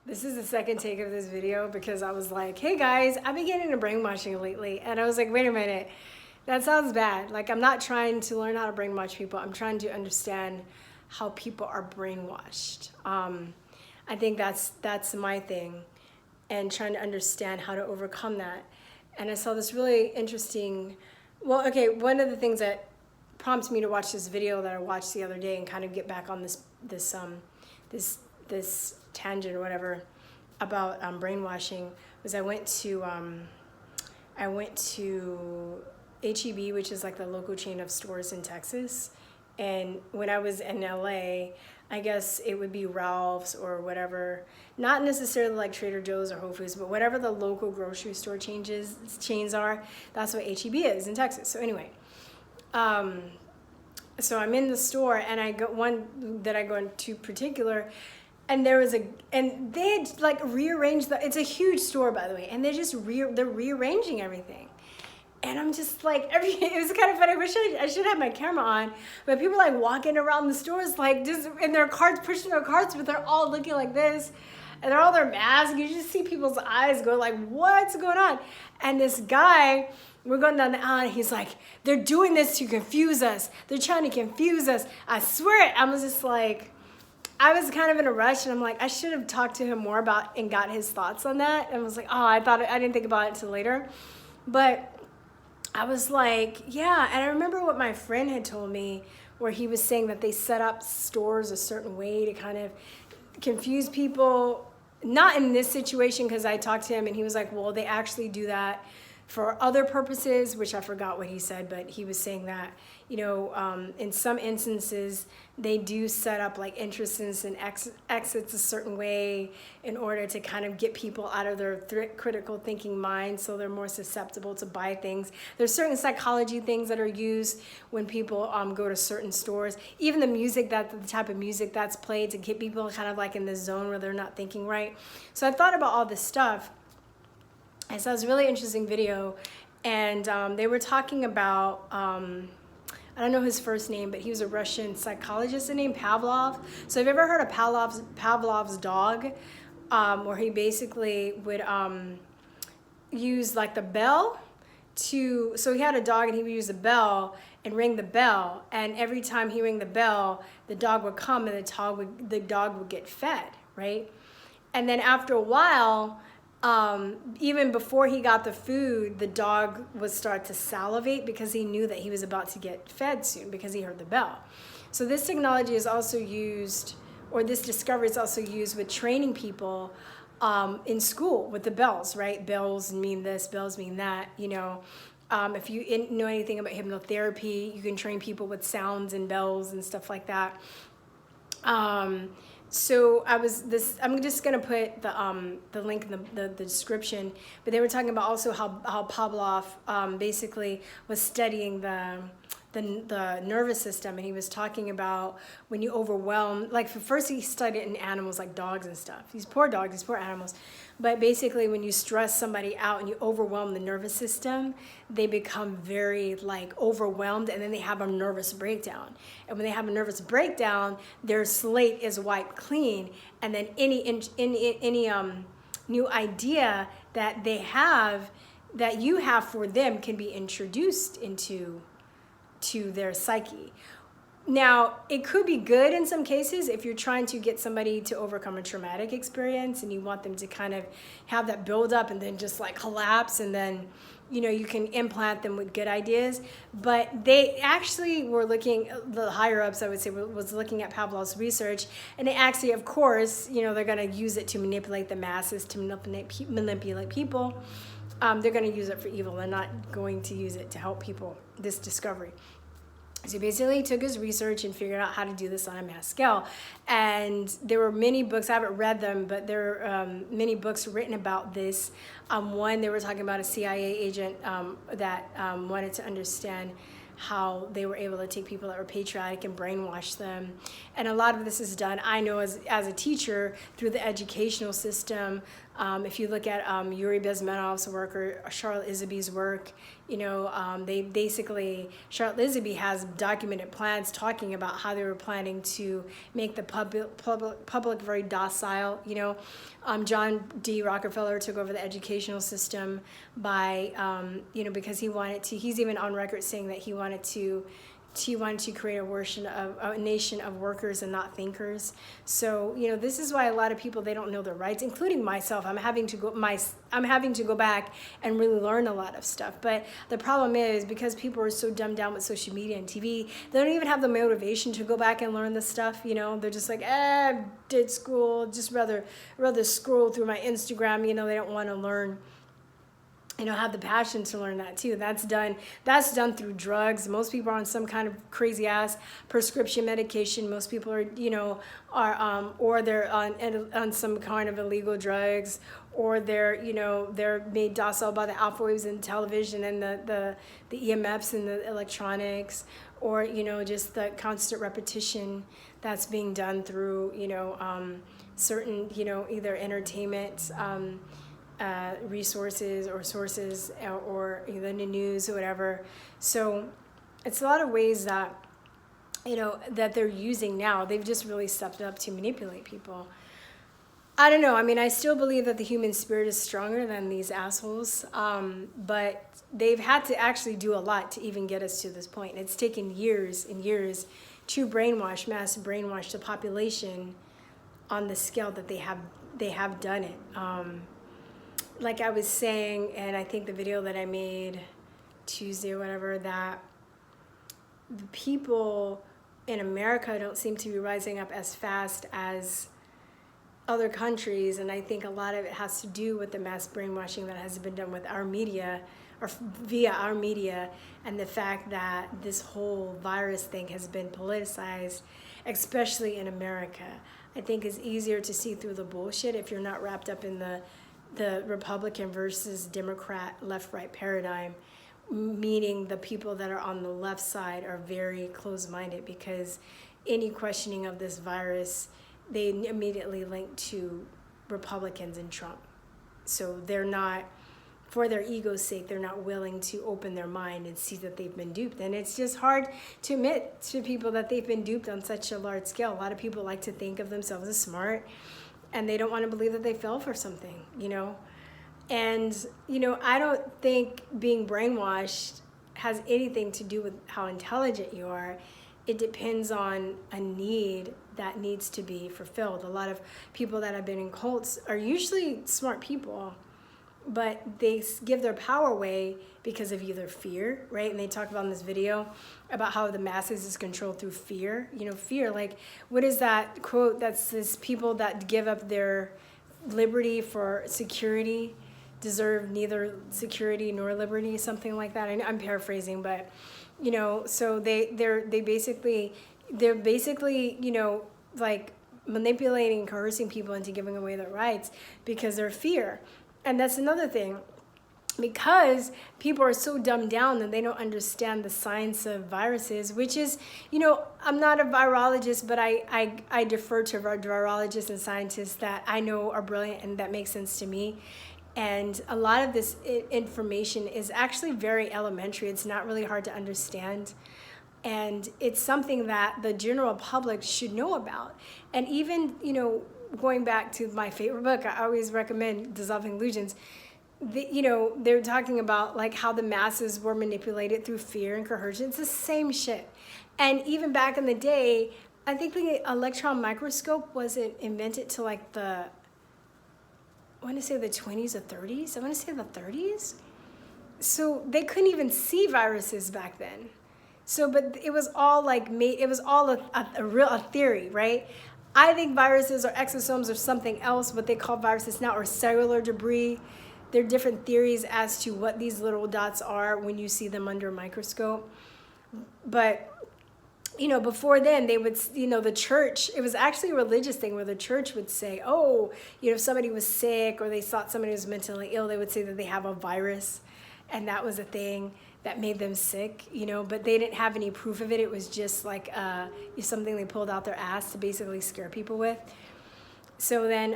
This is the second take of this video because I was like, hey guys, I've been getting into brainwashing lately. And I was like, wait a minute, that sounds bad. Like, I'm not trying to learn how to brainwash people. I'm trying to understand how people are brainwashed. I think that's my thing, and trying to understand how to overcome that. And I saw this really interesting, well, okay, one of the things that prompted me to watch this video that I watched the other day and kind of get back on this tangent or whatever about brainwashing was I went to HEB, which is like the local chain of stores in Texas. And when I was in LA, I guess it would be Ralph's or whatever, not necessarily like Trader Joe's or Whole Foods, but whatever the local grocery store chains are, that's what HEB is in Texas. So anyway, so I'm in the store and I go one that I go into particular, and there was and they had like rearranged it's a huge store, by the way, and they're rearranging everything. And I'm just like, it was kind of funny. I wish I should have my camera on, but people are like walking around the stores like just in their carts, pushing their carts, but they're all looking like this, and they're all their masks. You just see people's eyes go like, what's going on? And this guy, we're going down the aisle, and he's like, they're doing this to confuse us. They're trying to confuse us. I swear it. I was just like, I was kind of in a rush, and I'm like, I should have talked to him more about and got his thoughts on that. And I was like, oh, I didn't think about it until later. But I was like, yeah. And I remember what my friend had told me, where he was saying that they set up stores a certain way to kind of confuse people. Not in this situation, because I talked to him and he was like, well, they actually do that for other purposes, which I forgot what he said, but he was saying that, in some instances, they do set up like entrances and exits a certain way in order to kind of get people out of their critical thinking mind, so they're more susceptible to buy things. There's certain psychology things that are used when people go to certain stores. Even the type of music that's played to get people kind of like in the zone where they're not thinking right. So I thought about all this stuff. I saw this really interesting video, and they were talking about, I don't know his first name, but he was a Russian psychologist named Pavlov. So have you ever heard of Pavlovs Dog, where he basically would use like the bell so he had a dog, and he would use the bell and ring the bell, and every time he rang the bell, the dog would come, and the dog would get fed, right? And then after a while, even before he got the food, the dog would start to salivate because he knew that he was about to get fed soon because he heard the bell. So this technology is also used, or this discovery is also used with training people in school with the bells, right? Bells mean this, bells mean that, If you know anything about hypnotherapy, you can train people with sounds and bells and stuff like that. So I'm just gonna put the link in the description, but they were talking about also how Pavlov basically was studying the nervous system, and he was talking about when you overwhelm, like first he studied in animals like dogs and stuff, these poor dogs, these poor animals, but basically when you stress somebody out and you overwhelm the nervous system, they become very like overwhelmed, and then they have a nervous breakdown. And when they have a nervous breakdown, their slate is wiped clean, and then any new idea that they have, that you have for them, can be introduced into their psyche. Now, it could be good in some cases if you're trying to get somebody to overcome a traumatic experience and you want them to kind of have that build up and then just like collapse, and then you can implant them with good ideas. But they actually were looking, the higher ups I would say was looking at Pavlov's research, and they actually, of course, they're going to use it to manipulate the masses, to manipulate people. They're going to use it for evil. They're not going to use it to help people, this discovery. So he basically took his research and figured out how to do this on a mass scale. And there were many books, I haven't read them, but there are many books written about this. One, they were talking about a CIA agent that wanted to understand how they were able to take people that were patriotic and brainwash them. And a lot of this is done, I know as a teacher, through the educational system. If you look at Yuri Bezmenov's work or Charlotte Iserbyt's work, they basically, Charlotte Iserby has documented plans talking about how they were planning to make the public very docile. John D. Rockefeller took over the educational system by, because he wanted to, he's even on record saying that he wanted to create a nation of workers and not thinkers. So, this is why a lot of people, they don't know their rights, including myself. I'm having to go back and really learn a lot of stuff. But the problem is, because people are so dumbed down with social media and TV, they don't even have the motivation to go back and learn the stuff. They're just like, I did school, just rather scroll through my Instagram. They don't want to learn, have the passion to learn that too. That's done through drugs. Most people are on some kind of crazy ass prescription medication. Most people are, or they're on some kind of illegal drugs, or they're made docile by the alpha waves and television and the EMFs and the electronics, or, just the constant repetition that's being done through, certain, either entertainment, resources or sources, or the news or whatever. So it's a lot of ways that that they're using now. They've just really stepped up to manipulate people. I don't know. I mean, I still believe that the human spirit is stronger than these assholes, but they've had to actually do a lot to even get us to this point. It's taken years and years to mass brainwash the population on the scale that they have done it. Like I was saying, and I think the video that I made Tuesday or whatever, that the people in America don't seem to be rising up as fast as other countries, and I think a lot of it has to do with the mass brainwashing that has been done with our media, or via our media, and the fact that this whole virus thing has been politicized, especially in America. I think it's easier to see through the bullshit if you're not wrapped up in the Republican versus Democrat left-right paradigm, meaning the people that are on the left side are very close-minded, because any questioning of this virus, they immediately link to Republicans and Trump. So they're not, for their ego's sake, they're not willing to open their mind and see that they've been duped. And it's just hard to admit to people that they've been duped on such a large scale. A lot of people like to think of themselves as smart, and they don't want to believe that they fell for something, And, I don't think being brainwashed has anything to do with how intelligent you are. It depends on a need that needs to be fulfilled. A lot of people that have been in cults are usually smart people, but they give their power away because of either fear, right? And they talk about in this video about how the masses is controlled through fear. Fear, like, what is that quote? That's this: people that give up their liberty for security deserve neither security nor liberty, something like that. I'm paraphrasing, but, so they're basically, like manipulating and coercing people into giving away their rights because they're fear. And that's another thing, because people are so dumbed down that they don't understand the science of viruses, which is, I'm not a virologist, but I defer to virologists and scientists that I know are brilliant and that makes sense to me. And a lot of this information is actually very elementary. It's not really hard to understand. And it's something that the general public should know about. And even, going back to my favorite book, I always recommend Dissolving Illusions. They're talking about like how the masses were manipulated through fear and coercion. It's the same shit. And even back in the day, I think the electron microscope wasn't invented till like the 20s or 30s. I want to say the 30s. So they couldn't even see viruses back then. So, but it was all like it was all a theory, right? I think viruses or exosomes or something else, what they call viruses now, or cellular debris. There are different theories as to what these little dots are when you see them under a microscope. But, before then they would, the church, it was actually a religious thing where the church would say, if somebody was sick or they thought somebody was mentally ill, they would say that they have a virus. And that was a thing that made them sick, you know, but they didn't have any proof of it. It was just like something they pulled out their ass to basically scare people with. So then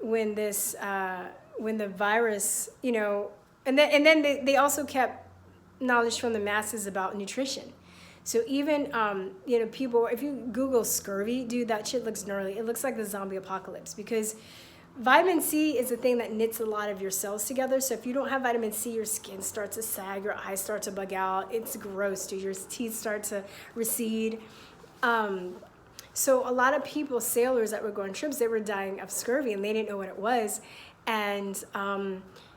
when the virus, you know, and then they also kept knowledge from the masses about nutrition. So even, you know, people, if you Google scurvy, dude, that shit looks gnarly. It looks like the zombie apocalypse, because vitamin C is the thing that knits a lot of your cells together. So if you don't have vitamin C, your skin starts to sag, your eyes start to bug out. It's gross, dude. Your teeth start to recede. So a lot of people, sailors that were going trips, they were dying of scurvy, and they didn't know what it was. And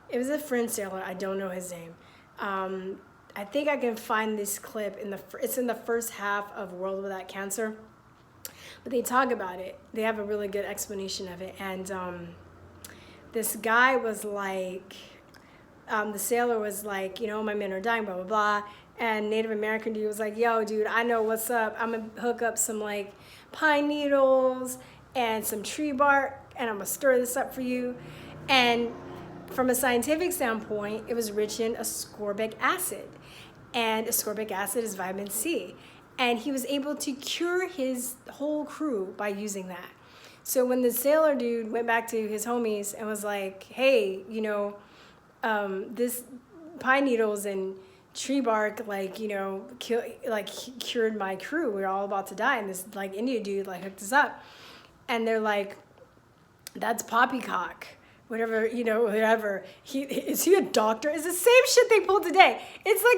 it was a French sailor. I don't know his name. I think I can find this clip it's in the first half of World Without Cancer, but they talk about it. They have a really good explanation of it. And this guy was like, the sailor was like, you know, my men are dying, blah, blah, blah. And Native American dude was like, yo, dude, I know what's up. I'm gonna hook up some like pine needles and some tree bark, and I'm gonna stir this up for you. And from a scientific standpoint, it was rich in ascorbic acid. And ascorbic acid is vitamin C. And he was able to cure his whole crew by using that. So when the sailor dude went back to his homies and was like, hey, you know, this pine needles and tree bark, like, you know, cured my crew. We were all about to die. And this like Indian dude like hooked us up. And they're like, that's poppycock. Whatever, you know, whatever. Is he a doctor? It's the same shit they pull today. It's like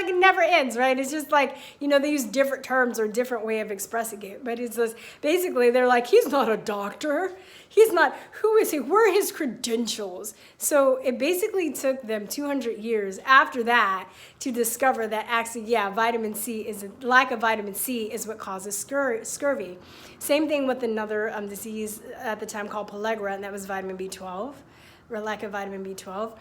it never ends, right? It's just like, you know, they use different terms or different way of expressing it. But it's just, basically they're like, he's not a doctor. He's not, who is he? Where are his credentials? So it basically took them 200 years after that to discover that actually, yeah, lack of vitamin C is what causes scurvy. Same thing with another disease at the time called pellagra, and that was vitamin B12, or lack of vitamin B12.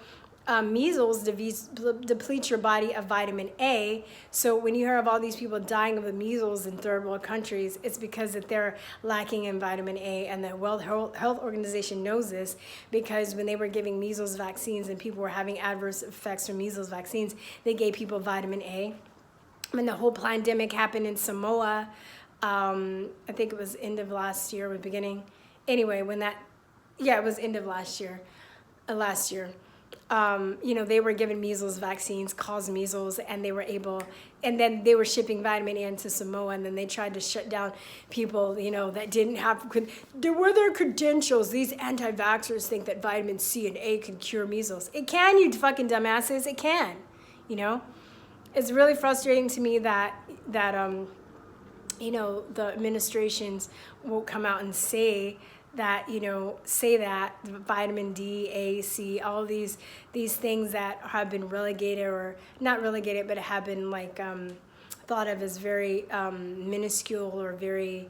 Measles depletes your body of vitamin A. So when you hear of all these people dying of the measles in third world countries, it's because that they're lacking in vitamin A. And the World Health Organization knows this, because when they were giving measles vaccines and people were having adverse effects from measles vaccines, they gave people vitamin A. When the whole pandemic happened in Samoa, I think it was end of last year or beginning. Anyway, it was end of last year. You know, they were given measles vaccines, caused measles, and they were able, and then they were shipping vitamin A into Samoa, and then they tried to shut down people, you know, that didn't have, there were their credentials. These anti-vaxxers think that vitamin C and A can cure measles. It can, you fucking dumbasses, it can, you know? It's really frustrating to me that you know, the administrations won't come out and say that, you know, that vitamin D, A, C, all these things that have been relegated, or not relegated, but have been like thought of as very minuscule or very,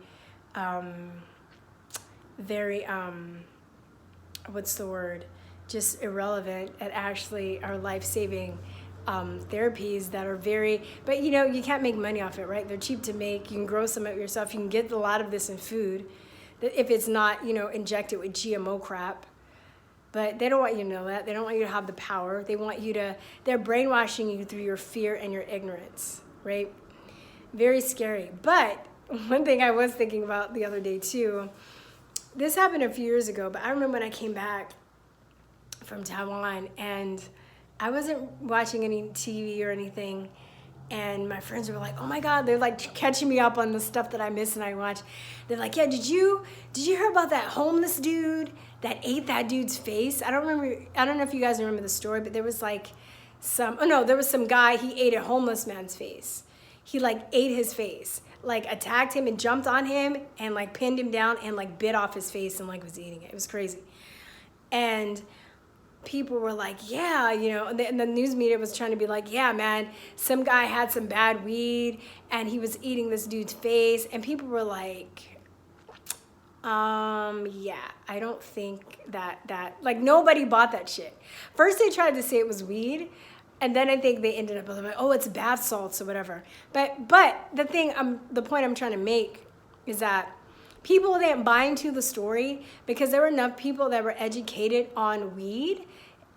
what's the word? Just irrelevant, and actually are life-saving therapies that are very, but you know, you can't make money off it, right? They're cheap to make. You can grow some of it yourself. You can get a lot of this in food, if it's not, you know, injected with GMO crap. But they don't want you to know that. They don't want you to have the power. They want you to, they're brainwashing you through your fear and your ignorance, right? Very scary. But one thing I was thinking about the other day too, this happened a few years ago, but I remember when I came back from Taiwan and I wasn't watching any TV or anything, and my friends were like, oh my God, they're like catching me up on the stuff that I miss and I watch. They're like, yeah, did you hear about that homeless dude that ate that dude's face? I don't know if you guys remember the story, but there was like there was some guy, he ate a homeless man's face. He like ate his face, like attacked him and jumped on him and like pinned him down and like bit off his face and like was eating it. It was crazy. And people were like, yeah, you know, and the news media was trying to be like, yeah, man, some guy had some bad weed and he was eating this dude's face. And people were like, yeah, I don't think that like nobody bought that shit. First they tried to say it was weed, and then I think they ended up like, oh, it's bath salts or whatever. But the point I'm trying to make is that people didn't buy into the story because there were enough people that were educated on weed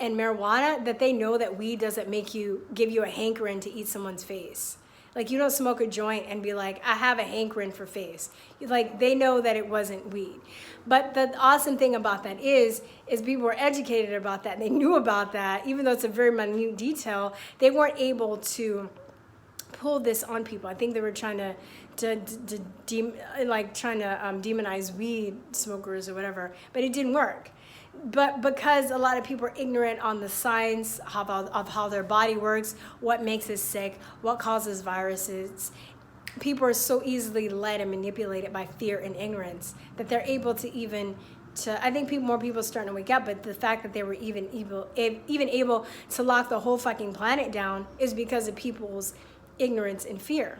and marijuana, that they know that weed doesn't give you a hankering to eat someone's face. Like, you don't smoke a joint and be like, I have a hankering for face. Like, they know that it wasn't weed. But the awesome thing about that is people were educated about that. They knew about that, even though it's a very minute detail. They weren't able to pull this on people. I think they were trying to demonize weed smokers or whatever, but it didn't work. But because a lot of people are ignorant on the science of how their body works, what makes us sick, what causes viruses, people are so easily led and manipulated by fear and ignorance that they're able to I think more people are starting to wake up, but the fact that they were even able to lock the whole fucking planet down is because of people's ignorance and fear.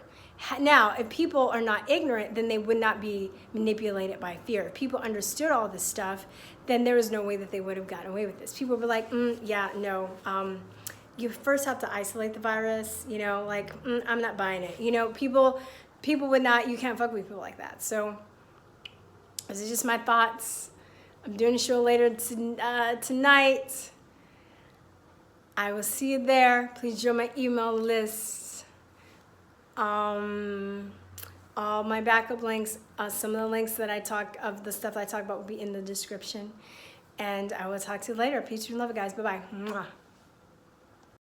Now, if people are not ignorant, then they would not be manipulated by fear. If people understood all this stuff, then there was no way that they would have gotten away with this. People were like, yeah, no, you first have to isolate the virus, I'm not buying it. People would not, you can't fuck with people like that. So this is just my thoughts. I'm doing a show later tonight. I will see you there. Please join my email list. All my backup links, some of the links that the stuff I talk about will be in the description. And I will talk to you later. Peace and love, guys. Bye-bye. Mwah.